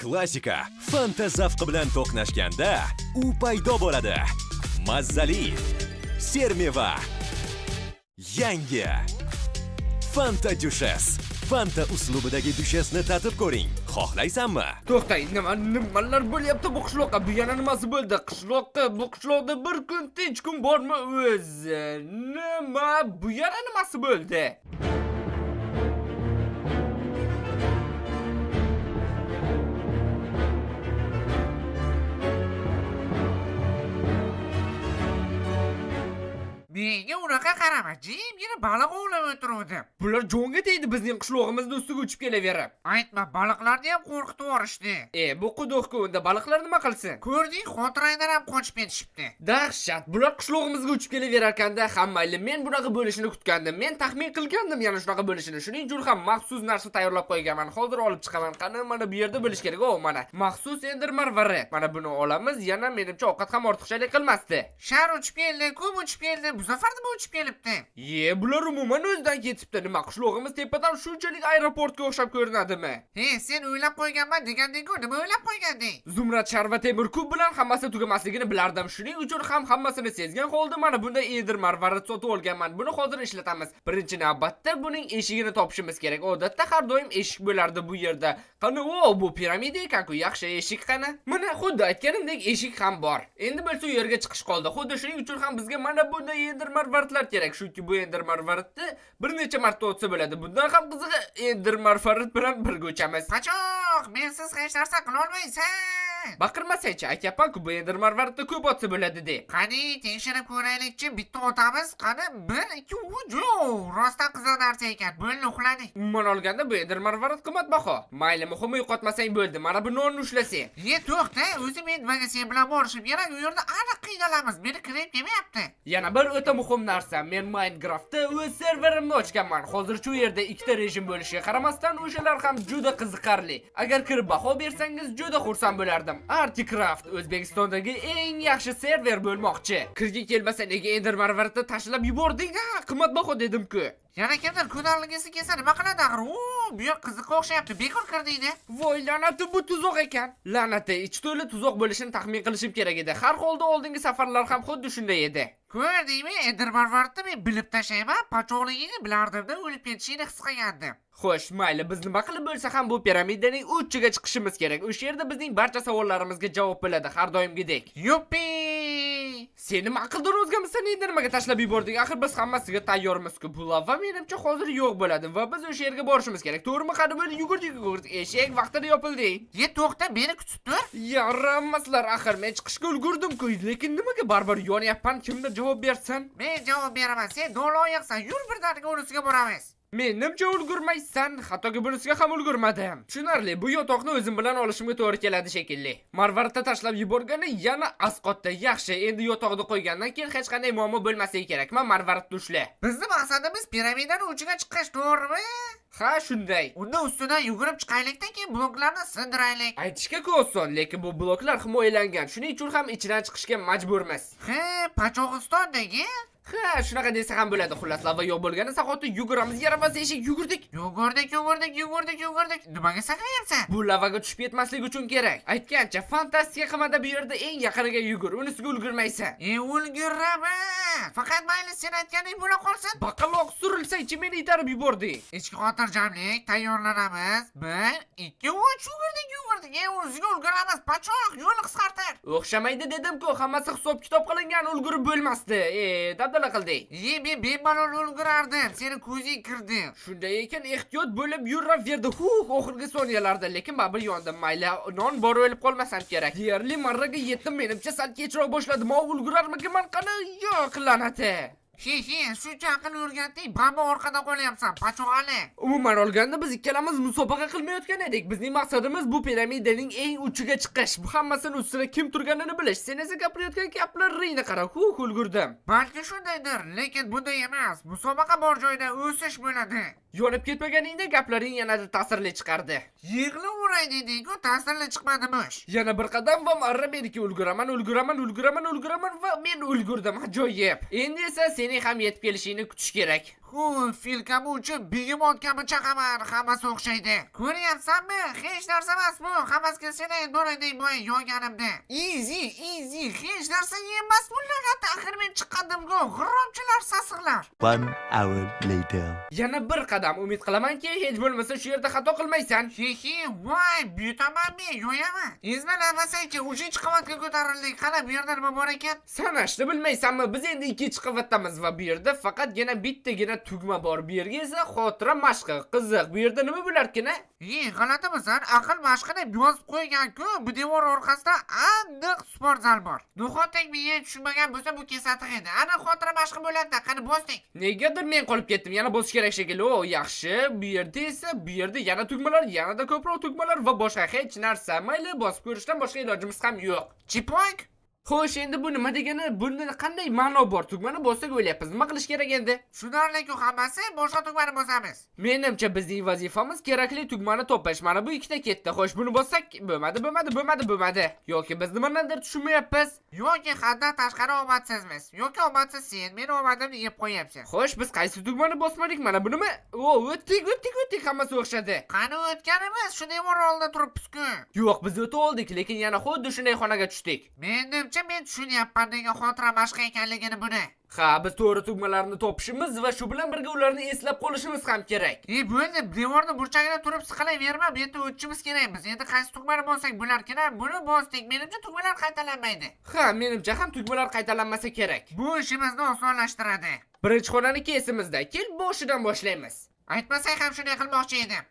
Klassika Fanta zavqi bilan to'qnashganda u paydo bo'ladi. Mazzali sermeva. Yangi Fanta Duchess. Fanta uslubidagi Duchessni tatib ko'ring. Xohlaysanmi? To'xtang, nimalar bo'lyapti bu qishloqqa? Bu yana nimasi bo'ldi? Bu qishloqda bir kun tinch kun bormi o'zi? Nima? Bu yana nimasi bo'ldi? Menga unaqa qarama, jimgina baliq ovlab o'tiruvdim. Bular jonga tegdi bizning qishlog'imizni ustiga uchib kelaverib. Aytma, baliqlarni ham qo'rqitib yuborishdi. Bu quduqqa unda baliqlar nima qilsin? Ko'rding, xotirangdan ham qochib ketishibdi. Dahshat, bular qishlog'imizga uchib kelaverarkanda hammayli men bunaqa bo'lishini kutgandim. Men taxmin qilgandim yana shunaqa bo'lishini. Shuning uchun ham maxsus narsa tayyorlab qo'yganman. Hozir olib chiqaman. Qani, mana bu yerda bo'lish kerak. Mana maxsus endir marvari. Mana buni olamiz. Yana menimcha ovqat ham ortiqchalik qilmasdi. Shar uchib keldi, ko'p uchib keldi. Bu safar nima uchib kelibdi? Bular umuman o'zidan ketibdi. Nima qishlog'imiz tepadan shunchalik aeroportga o'xshab ko'rinadimi? Sen o'ylab qo'yganman deganding-ku, nima o'ylab qo'yganding? Zumrad Sharva Temur kub bilan hammasi tugamasligini bilardim. Shuning uchun ham hammasini sezgan holda mana bunday endir marvarit sotib olganman. Buni hozir ishlatamiz. Birinchi navbatda buning eshigini topishimiz kerak. Odatda har doim eshik bo'lardi bu yerda. Qani, bu piramida ekan-ku, yaxshi eshik qani? Mana xuddi aytganimdek eshik ham bor. Endi bo'lsa u yerga chiqish qoldi. Xuddi shuning uchun ham bizga mana bunday endir marvaritlar kerak. Chunki bu endir marvaritni bir necha marta o'tsa bo'ladi. Bundan ham qizig'i endir marvarit bilan birga o'chamiz. Pachoq, mensiz hech narsa qila olmaysan. Baqirmasang-chi, aytyapman-ku, bu endir marvaritni ko'p otsa bo'ladi deb. Qani, tekshirib ko'raylikchi, bitta otamiz. Qani, 1 2 3 rostdan qiziq narsa ekan. Bo'ldi, uxladik. Umuman olganda bu endir marvarit qimmatbaho. Mayli, muhimi yo'qotmasang bo'ldi. Mana bu nonni ushlasang. To'xta, o'zi men nimaga sen bilan borishim kerak? U yerda aniq qiynalamiz. Meni kirib kelmayapti. Yana bir o'ta muhim narsa, men Minecraftda o'z serverimni ochganman. Hozircha u yerda ikkita rejim bo'lishiga qaramasdan, o'shalar ham juda qiziqarli. Agar kirib baho bersangiz, juda xursand bo'lardim. Articraft O'zbekistondagi eng yaxshi server bo'lmoqchi. Kirga kelmasa nega endir marvaritni tashlab yubording? Qimmatbaho dedim-ku. Yana kimdir ko'tarilgisi kelsa nima qiladi axir? Bu yer qiziqqa o'xshayapti. Bekor kirdingni. Voy la'nati, bu tuzoq ekan. La'nati, ichi to'la tuzoq bo'lishini taxmin qilishim kerak edi. Har holda oldingi safarlar ham xuddi shunday edi. Ko'rdingmi? Endir marvaritni men bilib tashlayman. Pachoqligini bilardim-da, o'lib ketishini his qilgandim. Xo'sh, mayli, biz nima qilib bo'lsa ham bu piramidaning uchiga chiqishimiz kerak. O'sha yerda bizning barcha savollarimizga javob bo'ladi, har doimgidek. Yuppi! Sen nima aqldan o'zgamisan, endi nimaga tashlab yubording? Axir biz hammasiga tayyormiz-ku. Bu lava menimcha hozir yo'q bo'ladi va biz o'sha yerga borishimiz kerak. To'g'rimi? Qani bo'ldi, yugurdik. Eshak vaqtida yopilding. To'xta, meni kutib tur. Yaramaslar, axir men chiqishga ulgurdim-ku, lekin nimaga baribir yonyapman? Kimdir javob bersin? Men javob beraman. Sen do'loyoqsan. Yur birdaniga unisiga boramiz. Menimcha ulgurmaysan, hattoki bunisiga ham ulgurmadim. Tushunarli, bu yotoqni o'zim bilan olishimga to'g'ri keladi shekilli. Marvaritda tashlab yuborgani yana asqotda yaxshi. Endi yotoqni qo'ygandan keyin hech qanday muammo bo'lmasligi kerak. Men marvaritni ushla. Bizning maqsadimiz piramidani uchiga chiqish, to'g'rimi? Ha, shunday. Unda ustidan yugurib chiqaylikdan keyin bloklarni sindiraylik. Aytishga oson, lekin bu bloklar himoyalangan. Shuning uchun ham ichidan chiqishga majburmiz. Pachog'istondagi? Shunaqa desa ham bo'ladi. Xullas, lava yo'q bo'lgani saxoti yuguramiz. Yaramaz eshik, yugurdik. Yugurdik. Nimaga sakrayapsan? Bu lavaga tushib ketmaslik uchun kerak. Aytgancha, fantastika qilmada bu yerda eng yaqiniga yugur. Unisiga ulgurmaysan. Ulguraman. Faqat mayli sen aytganing bo'la qolsin. Baqaloq surilsang-chi, meni itarib yubording. Ichki xotirjamlik, tayyorlanamiz. 1 2 3 yugurdik. Unisiga ulguramiz. Pachoq, yo'lni qisqartir. O'xshamaydi dedim-ku, hammasi hisob-kitob qilingan, ulgurib bo'lmasdi. Dabdala qilding. Men bemalol ulgurardim. Seni ko'zing kirdi. Shunday ekan, ehtiyot bo'lib yuraverdi. Oxirgi soniyalarda, lekin baribir yondim. Mayli, non bor o'lib qolmasam kerak. Deyarli marraga yetdim, menimcha sal kechroq boshladim. Ulgurarmikan? Qani, yo'q, la'nati. Shuncha aql o'rgatding, bamba orqada qolyapsan, pachoqali. Umuman olganda biz ikkalamiz musobaqa qilmayotgan edik. Bizning maqsadimiz bu piramidaning eng uchiga chiqish. Bu hammasini ustida kim turganini bilish. Sen esa gapirayotgan gaplaringni qara. Ulgurdim. Balki shundaydir, lekin bunday emas. Musobaqa bor joyda o'sish bo'ladi. Yonib ketmaganda gaplaring yanada ta'sirli chiqardi. Yig'laveray deding-ku, ta'sirli chiqmadimish. Yana bir qadam va marra meniki ulguraman va men ulgurdim. Ajoyib. Endi esa sening ham yetib kelishingni kutish kerak. fil kabi uchun begemot kabi chaqaman, hammasi o'xshaydi. Ko'ryapsanmi? Hech narsa emas bu. Hammasiga senay bo'laydek boy yo'ganimda. Easy, hech narsa emas bular. Axir men chiqqandim-ku, g'irromchilar, sasiqlar. 1 hour later. Yana bir qadam umid qilamanki, hech bo'lmasa shu yerda xato qilmaysan. Voy, buyutamanmi, yo'yaman. Ezmalanmasangchi, 3-qavatga ko'tarildik. Qara bu yerda nima bor ekan? Sanashni bilmaysanmi? Biz endi 2-qavatdamiz va bu yerda faqatgina bittagina tugma bor. Bu yerga esa xotira mashqi. Qiziq, bu yerda nima bo'larkin-a? G'alatimisan, aql mashqini yozib qo'ygan-ku, bu devor orqasida aniq sport zal bor. Duxotek menga tushunmagan bo'lsa bu kesatiq edi. Ana xotira mashqi bo'ladi, qani bosdik. Negadir men qolib ketdim. Yana bosish kerak shekilli. O, yaxshi. Bu yerda esa bu yerda yana tugmalar, yanada ko'proq tugmalar va boshqa hech narsa. Mayli, bosib ko'rishdan boshqa ilojimiz ham yo'q. Chipoyk. Xo'sh, endi bu nima degani? Bunda qanday ma'no bor? Tugmani bossak o'ylayapmiz. Nima qilish kerak endi? Shunarli-ku hammasi, boshqa tugmani bosamiz. Menimcha bizning vazifamiz kerakli tugmani topish. Mana bu ikkita ketdi. Xo'sh, buni bossak bo'lmadi. Yoki biz nimadandir tushunmayapmiz. Yoki haddan tashqari omadsizmiz. Yoki omadsiz sen, meni omadimni yeb qo'yapsan. Xo'sh, biz qaysi tugmani bosmadik? Mana bunimi? O, o'tdik, hammasi o'xshadi. Qani o'tganimiz shu devor oldida turibmiz-ku. Yo'q, biz o'tib oldik, lekin yana xuddi shunday xonaga tushdik. Menimcha men tushunyapman nega xotira mashqi ekanligini buni. Ha, biz to'g'ri tugmalarni topishimiz va shu bilan birga ularni eslab qolishimiz ham kerak. Bo'ldi, devorning burchagida turib siqilaverma, bu yerda o'tishimiz kerak. Biz endi qaysi tugmani bossak bo'larkan, buni bosdik. Menimcha tugmalar qaytalanmaydi. Ha, menimcha ham tugmalar qaytalanmasa kerak. Bu ishimizni osonlashtiradi. Birinchi xonaniki esimizda. Kel, boshidan boshlaymiz. Aytmasang ham shunday qilmoqchi edim.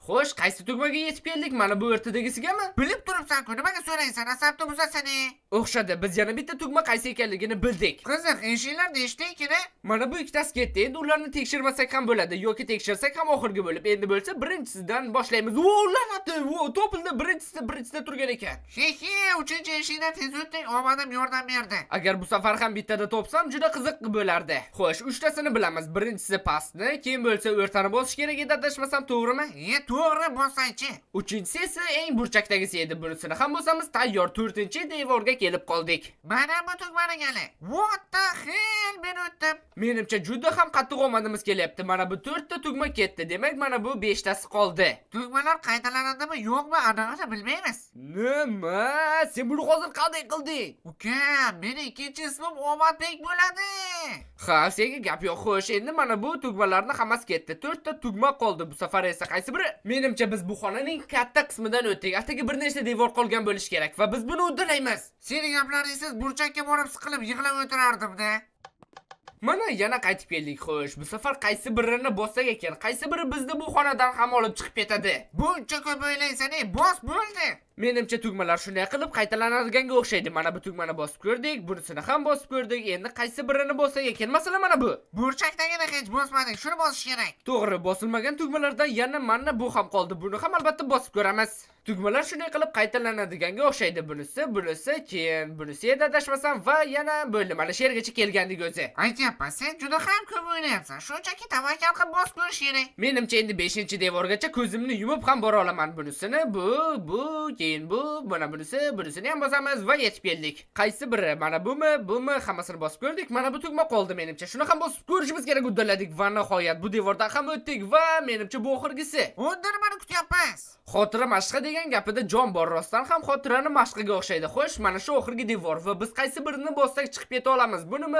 Xo'sh, qaysi tugmaga yetib keldik? Mana bu o'rtadagisigami? Bilib turibsan-ku, nimaga so'raysan? Asabni buzasan-e? O'xshadi. Biz yana bitta tugma qaysi ekanligini bildik. Qiziq, eshiklar eshitdingmi? Mana bu ikkitasi ketdi. Endi ularni tekshirmasak ham bo'ladi yoki tekshirsak ham oxirgi bo'lib. Endi bo'lsa birinchisidan boshlaymiz. Vo, la'nati! Vo, topildi. Birinchisi turgan ekan. Uchinchi eshikdan tez o'tdik, omadim yordam berdi. Agar bu safar ham bittada topsam, juda qiziq bo'lardi. Xo'sh, uchtasini bilamiz. Birinchisi pastni, keyin bo'lsa o'rtani bosish kerak edi, adashmasam, to'g'rimi? To'g'ri bo'lsaychi. Uchinchisi esa eng burchakdagisi edi. Bunisini ham bo'lsamiz, tayyor 4-devorga kelib qoldik. Mana bu tugmani gali. What the hell, men o'tdim. Menimcha juda ham qattiq omadimiz kelyapti. Mana bu 4ta tugma ketdi. Demak, mana bu 5tasi qoldi. Tugmalar qaytalanadimi, yo'qmi, anig'ini bilmaymiz. Nima? Sen buni hozir qanday qilding? Uka, meni ikkinchi ismim Omadbek bo'ladi. Ha, senga gap yo'q. Xo'sh, endi mana bu tugmalarning hammasi ketdi. 4ta tugma qoldi. Bu safar esa qaysi biri? Menimcha biz bu xonaning katta qismidan o'tdik. Atigi bir nechta devor qolgan bo'lish kerak va biz buni uddalaymiz. Seni gaplaringsiz burchakka borib siqilib yig'lab o'tirardim-da. Mana yana qaytib keldik. Xo'sh, bu safar qaysi birini bossak ekan? Qaysi biri bizni bu xonadan ham olib chiqib ketadi? Buncha ko'p o'ylaysan-ey, bos bo'ldi. Menimcha tugmalar shunday qilib qaytalanadiganiga o'xshaydi. Mana bu tugmani bosib ko'rdik, bunisini ham bosib ko'rdik. Endi qaysi birini bossak ekan? Masalan, mana bu. Burchakdagini hech bosmadik, shuni bosish kerak. To'g'ri, bosilmagan tugmalardan yana mana bu ham qoldi. Buni ham albatta bosib ko'ramiz. Tugmalar shunday qilib qaytalanadiganga o'xshaydi. Bunisi, keyin bunisi edi adashmasam va yana bo'ldi. Mana shu yergacha kelgandik o'zi. Aytyapman, sen juda ham ko'p o'ylayapsan. Shunchaki tavakkal qilib bosib ko'rish kerak. Menimcha endi 5-devorgacha ko'zimni yumib ham bora olaman. Bunisini, bu, keyin bu, mana bunisini ham bosamiz va yetib keldik. Qaysi biri? Mana bumi, hammasini bosib ko'rdik. Mana bu tugma qoldi menimcha. Shuni ham bosib ko'rishimiz kerak, uddaladik va nihoyat bu devordan ham o'tdik va menimcha bu oxirgisi. Unda nimani kutyapmiz? Xotira mashqi degan gapida jon bor, rostdan ham xotirani mashqiga o'xshaydi. Xo'sh, mana shu oxirgi devor va biz qaysi birini bossak chiqib keta olamiz? Bunimi,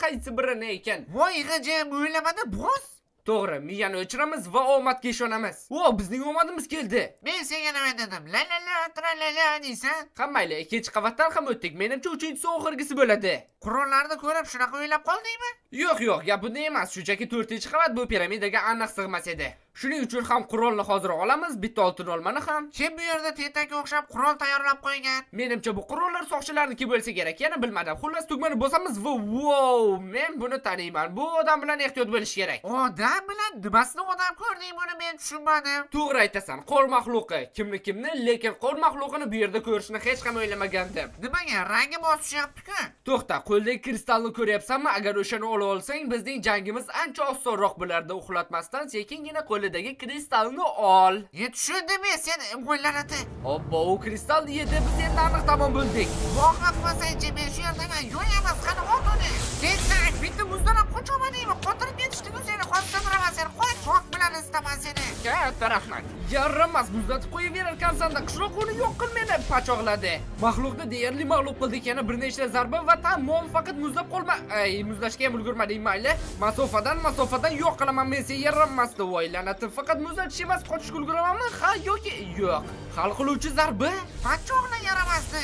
qaysi birini ekan? Voy, g'ijim, o'ylamada bos. To'g'ri, miyani o'chiramiz va omadga ishonamiz. O, bizning omadimiz keldi. Men senga nima dedim? La deysan? Hammayli, ikkinchi qavatdan ham o'tdik. Menimcha uchinchisi oxirgisi bo'ladi. Qurollarni ko'rib shunaqa o'ylab qoldingmi? Yo'q, gap bunda emas. Shunchaki 4-qavat bu piramidaga aniq sig'mas edi. Shuning uchun ham qurolni hozir olamiz, bitta oltin olmani ham. Kim bu yerda tentakka o'xshab qurol tayyorlab qo'ygan? Menimcha bu qurollar soqchilarniki bo'lsa kerak. Yana bilmadim. Xullas tugmani bosamiz va wow, men buni taniyman. Bu odam bilan ehtiyot bo'lish kerak. Odam bilan nimasini odam ko'rding, buni men tushunmadim. To'g'ri aytasan, qor maxluqi. Kimni, lekin qor maxluqini bu yerda ko'rishni hech ham o'ylamagandim. Nimaga rangi bosishyapti-ku? To'xta, qo'ldagi kristalni ko'ryapsanmi? Agar o'shani olib olsang, bizning jangimiz ancha osonroq bo'lardi. Uxlatmasdan sekingina qo'lida qo'lidagi kristalni ol. Tushundim sen o'ylanadi. Obbo, u kristalni yedi, biz endi aniq tamom bo'ldik. Voqifmasaychi men shu yerdaman. Yo'yamas qani ol uni. Sen bitta muzdan qochamadingmi? Qotirib ketishdi-ku seni. Qotiraman seni. Qo'y, choq bilan istaman seni. Katta rahmat. Yaramas, muzlatib qo'yaverar ekansan-da, qishloq uni yo'q qil meni pachoqladi. Maxluqni deyarli mag'lub qildik, yana bir nechta zarba va tamom, faqat muzlab qolma. Ay, muzlashga ham ulgurmading, mayli. Masofadan yo'q qilaman men seni, yaramasdi voy la'nati. Faqat muzlatish emas, qochishga ulguramanmi? Ha yoki yo'q. Hal qiluvchi zarba? Pachoqni yaramasdi.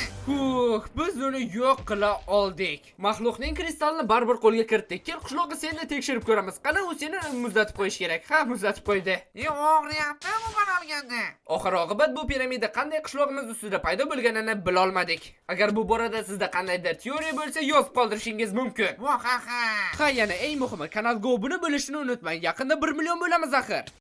Biz uni yo'q qila oldik. Maxluqning kristalini baribir qo'lga kiritdik. Kel, qishloqqa seni tekshirib ko'ramiz. Qani u seni muzlatib qo'yish kerak. Ha, muzlatib qo'ydi. Og'riyapti umuman olganda. Oxir oqibat bu piramida qanday qishlog'imiz ustida paydo bo'lganini bila olmadik. Agar bu borada sizda qandaydir teoriya bo'lsa, yozib qoldirishingiz mumkin. Voh, ha. Ha, yana eng muhimi, kanalga obuna bo'lishni unutmang. Yaqinda 1 million bo'lamiz axir.